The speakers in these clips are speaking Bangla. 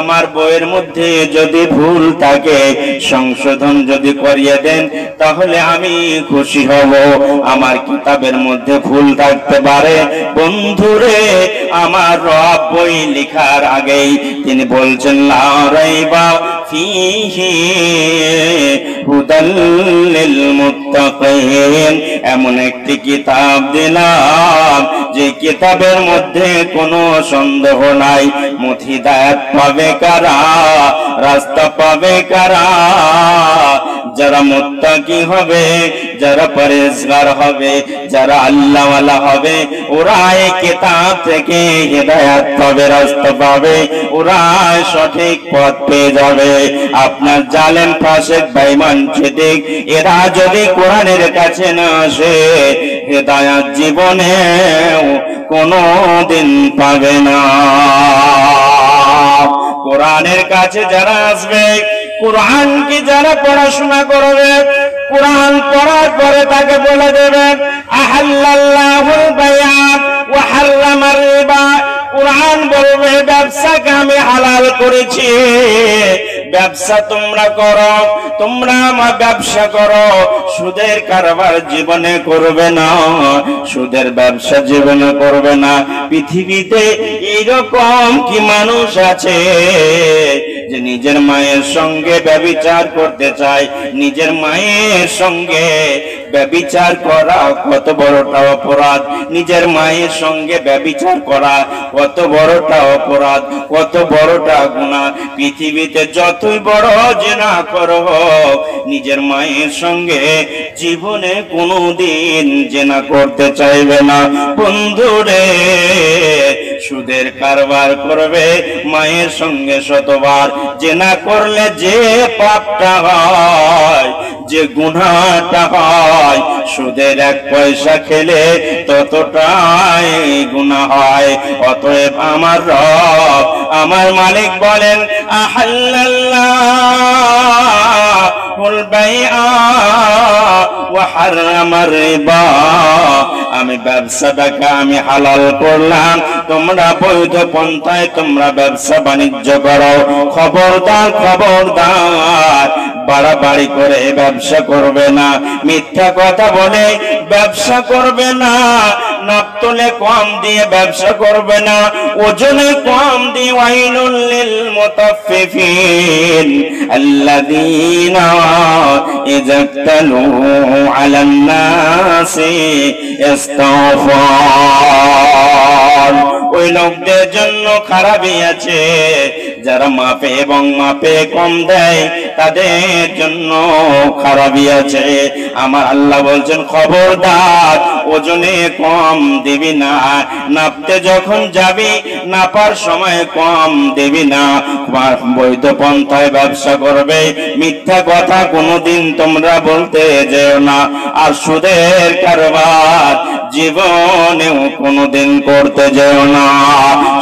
আমার বইয়ের মধ্যে যদি ভুল থাকে সংশোধন যদি করিয়ে দেন তাহলে আমি খুশি হব। আমার কিতাবের মধ্যে ভুল থাকতে পারে বন্ধুরে, আমার রব বই লেখার আগেই তিনি বলছেন লা রাইবা ফীহি হুদাল লিল মুত্তাকিন, এমন একটি কিতাব দিলাম যে কিতাবের মধ্যে কোনো সন্দেহ নাই। হিদায়াত পাবে কারা, রাস্তা পাবে কারা? যারা মুত্তাকি হবে, যারা পরেজগার হবে, যারা আল্লাহওয়ালা হবে, ওরা এই কিতাব থেকে হিদায়াত পাবে, রাস্তা পাবে, ওরা সঠিক পথ পেয়ে যাবে। আপনার জালেম ফাসিক বেঈমান চিদিক এরা যদি কোরআনের কাছে না আসে হিদায়াত জীবনে কোনদিন পাবে না। কোরআনের কাছে যারা আসবে, কোরআনকে যারা পড়াশোনা করবে, কোরআন পড়ার পরে তাকে বলে দেবেন আহাল্লাল্লাহুল বাইআ ওয়া হারামার রিবা, কোরআন বলবে ব্যবসাকে আমি হালাল করেছি, ব্যবসা তোমরা করো, তোমরা আমার ব্যবসা করো, সুদের কারবার জীবনে করবে না, সুদের ব্যবসা জীবনে করবে না। পৃথিবীতে এইরকম কি মানুষ আছে যে নিজের মায়ের সঙ্গে ব্যভিচার করতে চায়? নিজের মায়ের সঙ্গে ব্যভিচার করা কত বড়টা অপরাধ, নিজের মায়ের সঙ্গে ব্যভিচার করা কত বড়টা অপরাধ, কত বড়টা গুনাহ। পৃথিবীতে যতই বড় জিনা করো নিজের মায়ের সঙ্গে জীবনে কোনোদিন জিনা করতে চাইবে না। বন্ধুরে, সুদের কারবার করবে, মায়ের সঙ্গে শতবার জিনা করলে যে পাপটা হয়, যে গুনাহটা হয়, সুদের এক পয়সা খেলে ততটাই গুনাহ হয়। অতএব আমার রব, আমার মালিক বলেন আহাল্লাল্লাহুল বাইআ ওয়া হারামার রিবা, আমি ব্যবসাটাকে আমি হালাল করলাম, তোমরা বৈধ পন্থায় তোমরা ব্যবসা বাণিজ্য করো। খবরদার, খবরদার, বাড়াবাড়ি করে ব্যবসা করবে না, মিথ্যা কথা বলে ব্যবসা করবে না, নাপ তোলে কম দিয়ে ব্যবসা করবে না, ওজনে কম দিয়ে। ওয়াইলুল লিল মুতাফফিফিন আল্লাযীনা ইযাক্তালু আলান নাসি ইস্তাওফান, ওই লোকদের জন্য খারাপই আছে যারা মাপে এবং মাপে কম দেয়, তাদের জন্য খারাপই আছে। আমার আল্লাহ বলছেন খবরদার, ওজনে কম দিবি না, নাপতে যখন যাবি নাপার সময় কম দিবি না, বৈধ পন্থায় ব্যবসা করবে, মিথ্যা কথা কোনোদিন তোমরা বলতে যেও না। আর সুদের কারবার জীবনেও কোনোদিন করতে যেও না।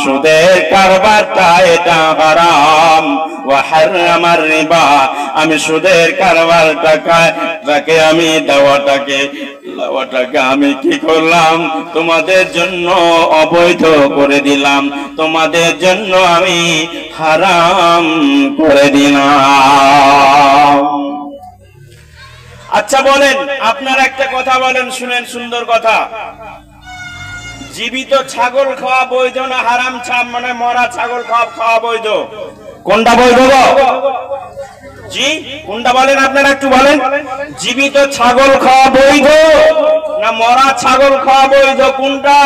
সুদের কারবারটা এটা হারাম। ওয়া হারামার রিবা, আমি সুদের কারবারটাকে আমি দেওয়াটাকে আমি কি করলাম? তোমাদের জন্য অবৈধ করে দিলাম, তোমাদের জন্য আমি হারাম করে দিলাম। আচ্ছা বলেন, আপনার একটা কথা বলেন, শুনেন, সুন্দর কথা। জীবিত ছাগল খাওয়া বৈধ না হারাম? মানে মরা ছাগল খাওয়া বৈধ? কোনটা বৈধ? জি, কোনটা বলেন আপনারা একটু বলেন। জীবিত ছাগল খাওয়া বৈধ না মরা ছাগল খাওয়া বৈধ? কোনটা?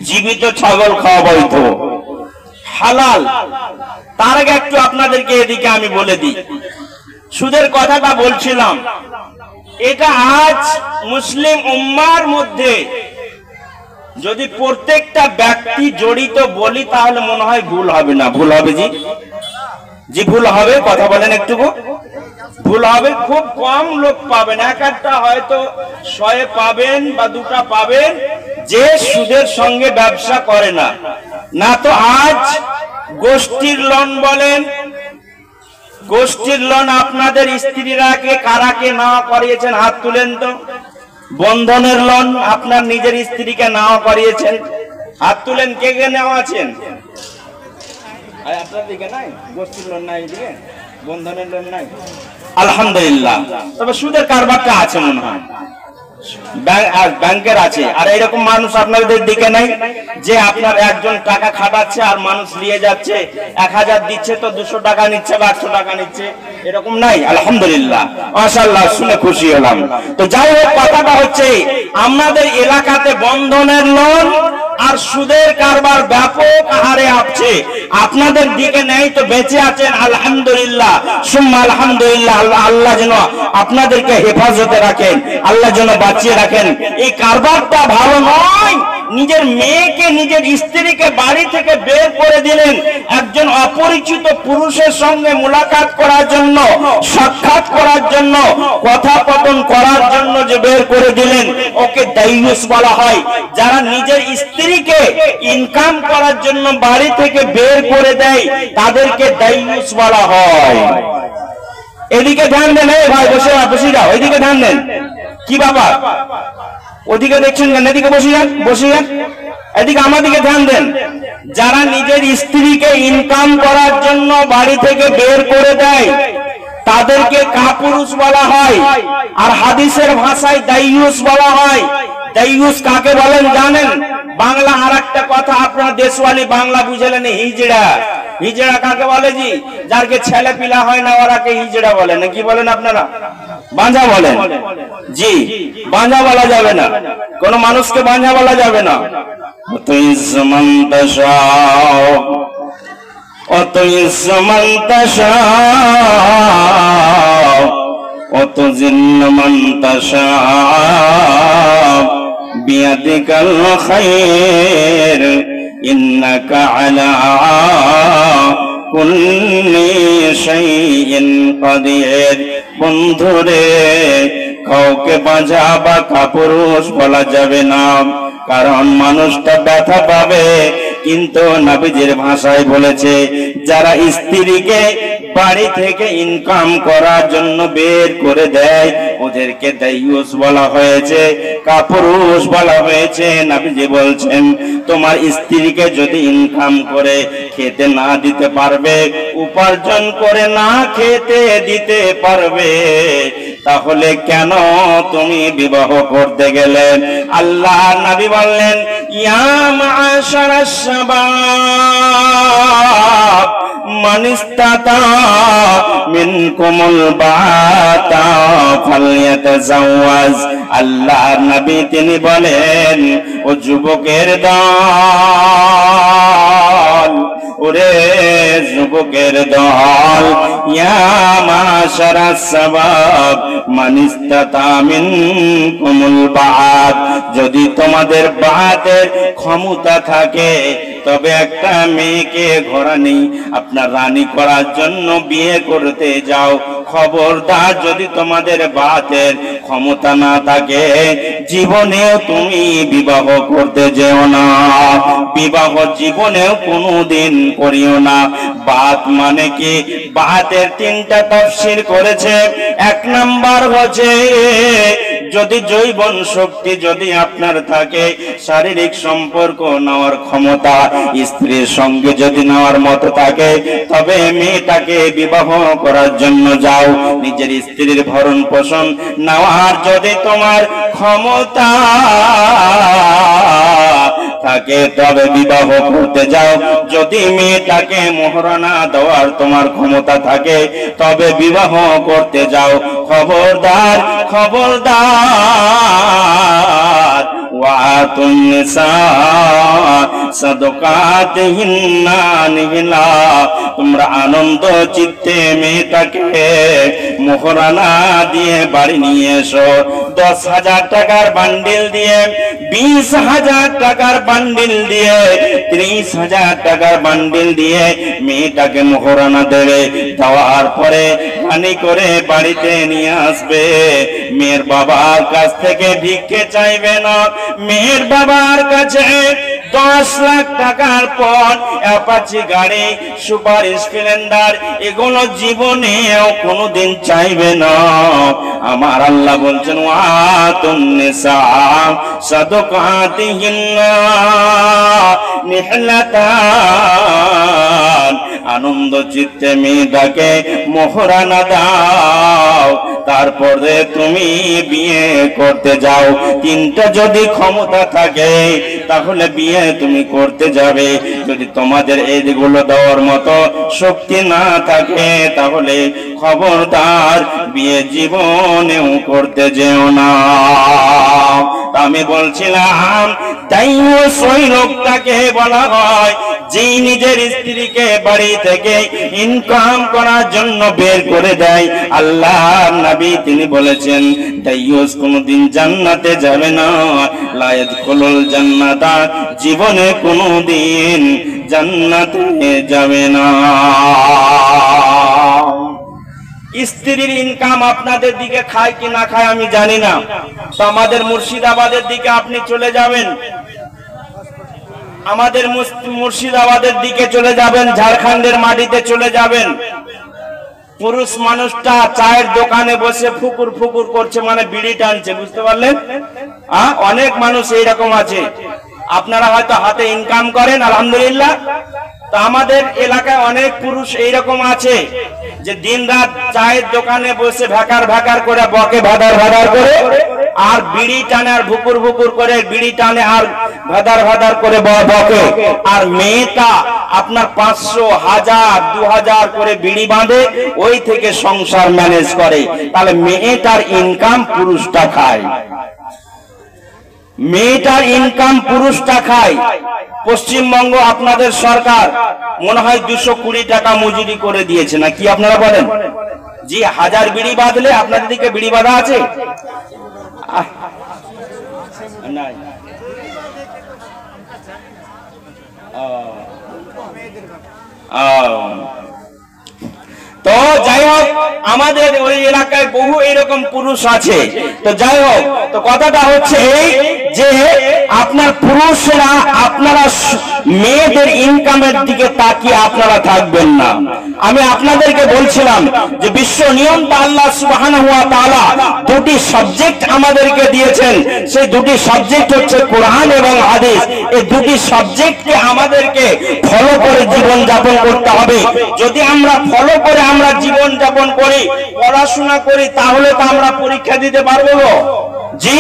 জীবিত ছাগল খাওয়া বৈধ, হালাল। তার আগে একটু আপনাদেরকে এদিকে আমি বলে দিই, সুদের কথাটা বলছিলাম, এটা আজ মুসলিম উম্মার মধ্যে যদি প্রত্যেকটা ব্যক্তি জড়িত বলি তাহলে মনে হয় ভুল হবে না? ভুল হবে জি? জি ভুল হবে, কথা বলেন একটু। ভুল হবে, খুব কম লোক পাবেন, এক একটা হয়তো 100 পাবেন বা 2টা পাবেন যে সুদের সঙ্গে ব্যবসা করে না। না তো আজ গোষ্ঠীর লোন বলেন, গোষ্ঠীর লোন আপনাদের স্ত্রীরাকে কারাকে নাও করিয়েছেন? হাত তুলেন তো। বন্ধনের লোন আপনার নিজের স্ত্রীকে নাও করিয়েছেন? হাত তুলেন, কে কে নেওয়া আছেন? আপনার দিকে নাই, গোষ্ঠীর লোন নাই, দিকে বন্ধনের লোন নাই আলহামদুলিল্লাহ। তবে সুদের কারবারটা আছে মনে হয়, ব্যাংকের আছে। আর এরকম মানুষ আপনাদের দিকে নাই যে আপনার একজন টাকা খাটাচ্ছে আর মানুষ নিয়ে যাচ্ছে, 1000 দিচ্ছে তো 200 টাকা নিচ্ছে বা 800 টাকা নিচ্ছে, এরকম নাই আলহামদুলিল্লাহ মাশাআল্লাহ, শুনে খুশি হলাম। তো যাই হোক, কথাটা হচ্ছে আমাদের এলাকাতে বন্ধনের লোন আর সুদের কারবার ব্যাপক হারে আছে। আপনাদের দিকে নেই তো বেঁচে আছেন আলহামদুলিল্লাহ, সুম্মা আলহামদুলিল্লাহ। আল্লাহ যেন আপনাদেরকে হেফাজতে রাখেন, আল্লাহ যেন বাঁচিয়ে রাখেন। এই কারবারটা ভালো নয়। নিজের মেয়েকে, নিজের স্ত্রীকে বাড়ি থেকে বের করে দিলেন একজন অপরিচিত পুরুষের সঙ্গে মুলাকাত করার জন্য, সাক্ষাৎ করার জন্য, কথাপতন করার জন্য যে বের করে দিলেন, ওকে দাইয়ুস বলা হয়। যারা নিজের স্ত্রীকে ইনকাম করার জন্য বাড়ি থেকে বের করে দেয় তাদেরকে দাইয়ুস বলা হয়। এদিকে ধ্যান দেন, এই ভাই বসে যাও, এদিকে ধ্যান দেন। কি বাবা ওদিকে দেখছেন কেন? এদিকে বসে যান, এদিকে আমার দিকে ধ্যান দেন। যারা নিজের স্ত্রীকে ইনকাম করার জন্য বাড়ি থেকে বের করে দেয় তাদেরকে কাপুরুষ বলা হয়, আর হাদিসের ভাষায় দাইয়ুস বলা হয়। দাইয়ুস কাকে বলেন জানেন? বাংলা আর একটা কথা আপনারা দেশওয়ালি বাংলা বুঝলেন, হিজড়া। হিজড়া কাকে বলে? জি, যারকে ছেলে পিলা হয় না ওরাকে হিজড়া বলে না। কি বলেন আপনারা? বাঁঝা বলেন। জি, বাঁঝা বলা যাবে না, কোন মানুষকে বাঁঝা বলা যাবে না। বিয়াদিকাল খায়র ইন্নাকা আলা কুল্লি শাইইন কাদির। বন্ধুরে, কাউকে বাঁঝা বা কাপুরুষ বলা যাবে না, কারণ মানুষটা ব্যথা পাবে। কিন্তু নবীজির ভাষায় বলেছে, যারা স্ত্রীকে বাড়ি থেকে ইনকাম করার জন্য বের করে দেয় ওদেরকে দাইয়ুস বলা হয়েছে, কাপুরুষ বলা হয়েছে। নবীজি বলছেন, তোমার স্ত্রীকে যদি ইনকাম করে খেতে না দিতে পারবে, উপার্জন করে না খেতে দিতে পারবে, তাহলে কেন তুমি বিবাহ করতে গেলে? আল্লাহ নবী বললেন, ইয়া মা'আশারাশ শাবাব মান ইসতাতা মিনকুমুল বাতা ফালইয়াতাজাওয়াজ। আল্লাহ নবী তিনি বলেন, ও যুবকের দল, ওরে যুবকের দল, ইয়া মা'আশারাশ শাবাব মান ইসতাতা মিনকুমুল বাত, যদি তোমাদের বাতের ক্ষমতা থাকে তবে একটা মেয়েকে ঘোরানি আপনার রানী করার জন্য বিয়ে করতে যাও। খবরদার, যদি তোমাদের বাতের ক্ষমতা না থাকে জীবনেও তুমি বিবাহ করতে যেও না, বিবাহ জীবনেও কোনোদিন করিও না। বাত মানে কি? বাতের 3টা তাফসীর করেছে। 1 নাম্বার হচ্ছে, যদি জৈবন শক্তি যদি আপনার থাকে, শারীরিক সম্পর্ক নেওয়ার ক্ষমতা স্ত্রীর সঙ্গে যদি নেওয়ার মতো থাকে, তবে মেয়েটাকে বিবাহ করার জন্য যাও। নিজের স্ত্রীর ভরণ পোষণ নেওয়ার যদি তোমার ক্ষমতা থাকে তবে বিবাহ করতে যাও। যদি মেয়েটাকে মোহরানা দেওয়ার তোমার ক্ষমতা থাকে তবে বিবাহ করতে যাও। খবরদার, খবরদার। ওয়াতুন নিসা সাদকাতিহিন্না নিহিলা, তোমরা আনন্দ চিত্তে মেয়েটাকে মোহরানা দিয়ে বাড়ি নিয়ে এসো। 10,000 টাকার বান্ডিল দিয়ে, 20,000 টাকার বান্ডিল দিয়ে, 30,000 টাকার বান্ডিল দিয়ে মেয়েটাকে মোহরানা দেবে। দেওয়ার পরে পানি করে বাড়িতে নিয়ে আসবে। মেয়ের বাবার কাছ থেকে ভিক্ষে চাইবে না। মেয়ের বাবার কাছে 10 লাখ টাকার পর অ্যাপাচি গাড়ি, সুপার স্প্লেন্ডার, এগুলো জীবনেও কোনোদিন চাইবে না। আমার আল্লাহ বলছেন, ওয়াতুন নিসা সাদকাতিহিন্না নিহলাতান, আনন্দ চিত্তে মেয়েটাকে মোহরানা দাও, তারপরে তুমি বিয়ে করতে যাও। তিনটা যদি ক্ষমতা থাকে তাহলে বিয়ে তুমি করতে যাবে। যদি তোমাদের এইগুলো দেওয়ার মতো শক্তি না থাকে তাহলে খবরদার বিয়ে জীবনেও করতে যেও না। আমি বলছিলাম দাইয়ুস ওই লোকটাকে বলা হয় যেই নিজের স্ত্রীকে বাড়ি থেকে ইনকাম করার জন্য বের করে দেয়। আল্লাহর নবী তিনি বলেছেন দাইয়ুস কোনদিন জান্নাতে যাবে না, লা ইয়াদখুলুল জান্নাতা, জীবনে কোনদিন জান্নাতে যাবে না। স্ত্রীর ইনকাম আপনাদের দিকে খায় কি না খায় আমি জানি না, তো আমাদের মুর্শিদাবাদের দিকে আপনি চলে যাবেন, আমাদের মুর্শিদাবাদের দিকে চলে যাবেন, ঝাড়খণ্ডের মাটিতে চলে যাবেন, পুরুষ মানুষটা চায়ের দোকানে বসে ফুকুর ফুকুর করছে, মানে বিড়ি টানছে, বুঝতে পারলেন? অনেক মানুষ এইরকম আছে। আপনারা হয়তো হাতে ইনকাম করেন আলহামদুলিল্লাহ, তো আমাদের এলাকায় অনেক পুরুষ এইরকম আছে যে দিন রাত চায়ের দোকানে বসে ভ্যাকার ভ্যাকার করে বকে ভাদার ভাদার করে আর বিড়ি টানে, আর ভুকুর ভুকুর করে বিড়ি টানে আর ভাদার ভাদার করে বকে। আর মেয়েটা আপনার 500, 1000, 2000 করে বিড়ি বাঁধে, ওই থেকে সংসার ম্যানেজ করে। তাহলে মেয়েটার ইনকাম পুরুষটা খায়, মেয়েটার ইনকাম পুরুষটা খায়। পশ্চিমবঙ্গ আপনাদের সরকার মনে হয় 220 টাকা মজুরি করে দিয়েছে, না কি আপনারা বলেন? জি, 1000 বিড়ি বাঁধলে আপনাদের দিকে বিড়ি বাঁধা আছে? নাই। তো যাই হোক, আমাদের ওই এলাকায় বহু এরকম পুরুষ আছে। তো যাই হোক, তো কথাটা হচ্ছে এই যে আপনার পুরুষরা আপনারা মেয়েদের ইনকামের দিকে তাকিয়ে আপনারা থাকবেন না। আমি আপনাদেরকে বলছিলাম যে বিশ্ব নিয়মটা আল্লাহ সুবহানাহু ওয়া তাআলা দুটি সাবজেক্ট আমাদেরকে দিয়েছেন, সেই দুটি সাবজেক্ট হচ্ছে কোরআন এবং হাদিস। এই দুটি সাবজেক্টকে আমাদেরকে ফলো করে জীবন যাপন করতে হবে। যদি আমরা ফলো করে আমরা জীবন যাপন করি, পড়াশোনা করি, তাহলে তো আমরা পরীক্ষা দিতে পারবো। জি,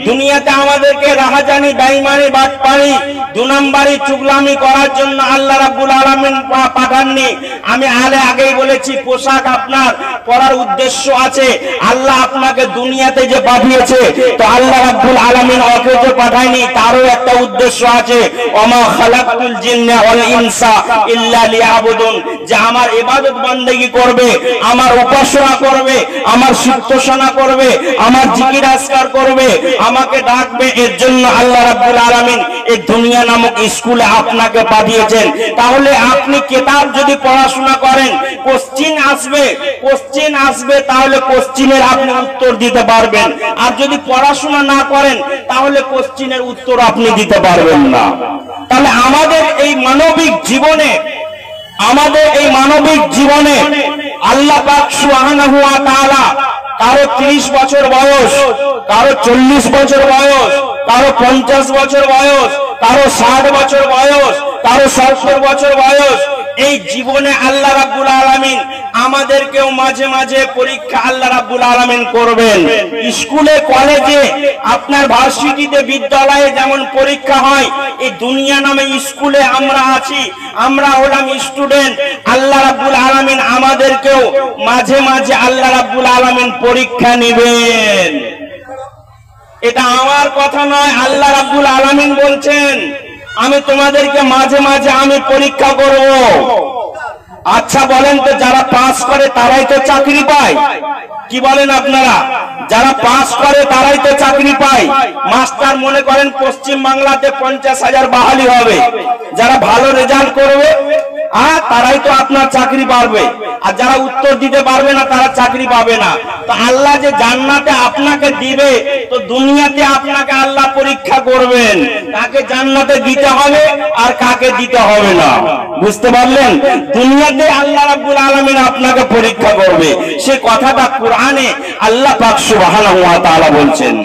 দুনিয়াতে আমাদেরকে রাহাজানি, বেঈমানি, বাটপারি, 2 নম্বরি, চুগলামি করার জন্য আল্লাহ রাব্বুল আলামিন পাঠাননি। আমি আগেই বলেছি, পোশাক আপনার পরার উদ্দেশ্য আছে। আল্লাহ আপনাকে দুনিয়াতে যে পাঠিয়েছে, তো আল্লাহ রাব্বুল আলামিন ওকে যে পাঠায়নি, তারও একটা উদ্দেশ্য আছে। ওমা খালাকতুল জিন্না ওয়াল ইনসা ইল্লা লিয়াবুদুন, যে আমার ইবাদত বন্দেগী করবে, আমার উপাসনা করবে, আমার সিদ্ধসাধনা করবে, আমার জিকির আজকার করবে, আমাকে ডাকবে। এর জন্য আল্লাহ রাব্বুল আলামিন এই দুনিয়া নামক স্কুলে আপনাকে পাঠিয়েছেন। তাহলে আপনি কিতাব যদি পড়াশোনা করেন, কোশ্চেন আসবে, তাহলে কোশ্চেনের আপনি উত্তর দিতে পারবেন। আর যদি পড়াশোনা না করেন তাহলে কোশ্চেনের উত্তর আপনি দিতে পারবেন না। তাহলে আমাদের এই মানবিক জীবনে আল্লাহ পাক সুবহানাহু ওয়া তাআলা কারো 30 বছর বয়স, কারো 40 বছর বয়স, কারো 50 বছর বয়স, কারো 60 বছর বয়স, কারো 70 বছর বয়স, এই জীবনে আল্লাহ রাব্বুল আলামিন আমাদেরকেও মাঝে মাঝে পরীক্ষা আল্লাহ রাব্বুল আলামিন করবেন। স্কুলে, কলেজে, আপনার ভার্সিটিতে, বিদ্যালয়ে যেমন পরীক্ষা হয়, এই দুনিয়া নামে স্কুলে আমরা আছি, আমরা হলাম স্টুডেন্ট। আল্লাহ রাব্বুল আলামিন আমাদেরকেও মাঝে মাঝে আল্লাহ রাব্বুল আলামিন পরীক্ষা নেবেন। এটা আমার কথা নয়, আল্লাহ রাব্বুল আলামিন বলছেন আমি তোমাদেরকে মাঝে মাঝে আমি পরীক্ষা করব। আচ্ছা বলেন তো, যারা পাস করে তারাই তো চাকরি পায়? কি বলেন আপনারা? যারা পাস করে তারাই তো চাকরি পায়। মাস্টার মনে করেন পশ্চিম বাংলাতে 50,000 বাহালি হবে, যারা ভালো রেজাল্ট করবে তারাই তো আপনার চাকরি পাবে, আর যারা উত্তর দিতে পারবে না তারা চাকরি পাবে না। তো আল্লাহ যে জান্নাতে আপনাকে দিবে, তো দুনিয়াতে আপনাকে আল্লাহ পরীক্ষা করবেন, কাকে জান্নাতে দিতে হবে আর কাকে দিতে হবে না। বুঝতে পারলেন? দুনিয়াতে আল্লাহ রাব্বুল আলামিন আপনাকে পরীক্ষা করবে। সে কথাটা কোরআনে আল্লাহ পাক সুবহানাহু ওয়া তাআলা বলছেন।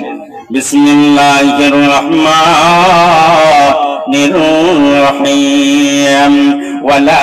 বিসমিল্লাহির রহমানির রহিম। ওয়ালা